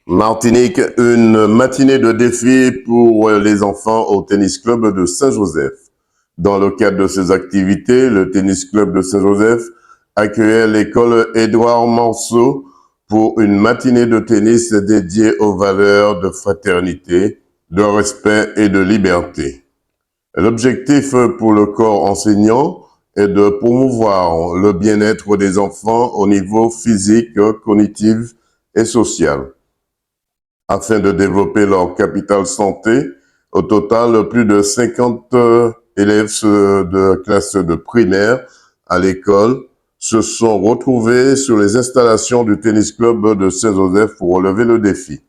Martinique, une matinée de défi pour les enfants au tennis club de Saint-Joseph. Dans le cadre de ces activités, le tennis club de Saint-Joseph accueillait l'école Édouard Manceau pour une matinée de tennis dédiée aux valeurs de fraternité, de respect et de liberté. L'objectif pour le corps enseignant est de promouvoir le bien-être des enfants au niveau physique, cognitif et social, afin de développer leur capital santé. Au total, plus de 50 élèves de classe de primaire à l'école se sont retrouvés sur les installations du tennis club de Saint-Joseph pour relever le défi.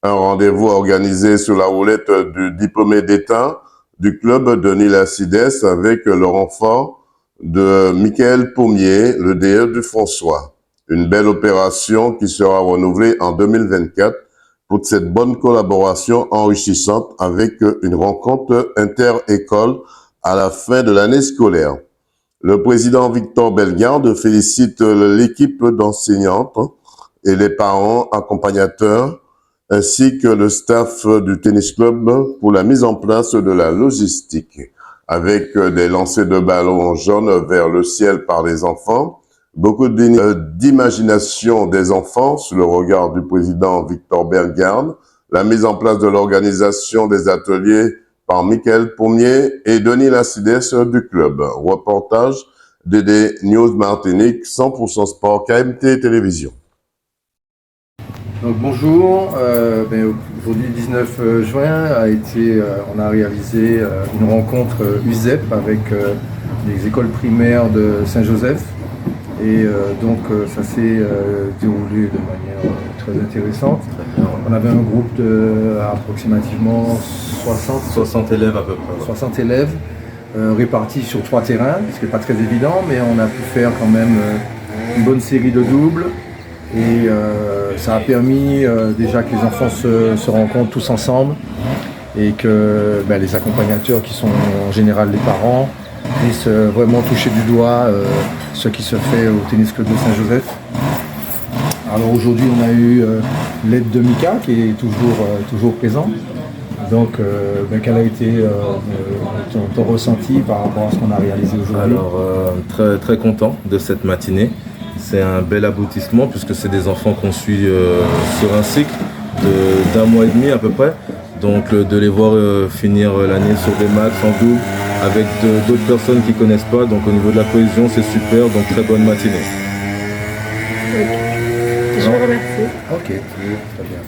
Un rendez-vous organisé sur la roulette du diplômé d'État du club Denis Lacides avec le renfort de Michael Pommier, le DE du François. Une belle opération qui sera renouvelée en 2024 pour cette bonne collaboration enrichissante avec une rencontre inter-école à la fin de l'année scolaire. Le président Victor Bellegarde félicite l'équipe d'enseignantes et les parents accompagnateurs ainsi que le staff du tennis club pour la mise en place de la logistique, avec des lancers de ballons jaunes vers le ciel par les enfants, beaucoup d'imagination des enfants sous le regard du président Victor Bellegarde, la mise en place de l'organisation des ateliers par Michael Pommier et Denis Lacides du club. Reportage DD News Martinique, 100% Sport, KMT Télévision. Donc bonjour, aujourd'hui 19 juin on a réalisé une rencontre USEP avec les écoles primaires de Saint-Joseph et donc ça s'est déroulé de manière très intéressante. On avait un groupe de approximativement 60 élèves à peu près. 60 élèves répartis sur 3 terrains, ce qui n'est pas très évident, mais on a pu faire quand même une bonne série de doubles. Et ça a permis déjà que les enfants se rencontrent tous ensemble et que les accompagnateurs, qui sont en général les parents, puissent vraiment toucher du doigt ce qui se fait au tennis club de Saint-Joseph. Alors aujourd'hui on a eu l'aide de Mika qui est toujours présent. Donc quel a été ton ressenti par rapport à ce qu'on a réalisé aujourd'hui? Alors très content de cette matinée. C'est un bel aboutissement puisque c'est des enfants qu'on suit sur un cycle d'un mois et demi à peu près. Donc de les voir finir l'année sur des matchs en double avec d'autres personnes qui ne connaissent pas. Donc au niveau de la cohésion c'est super, donc très bonne matinée. Je vous remercie. Ok, très bien.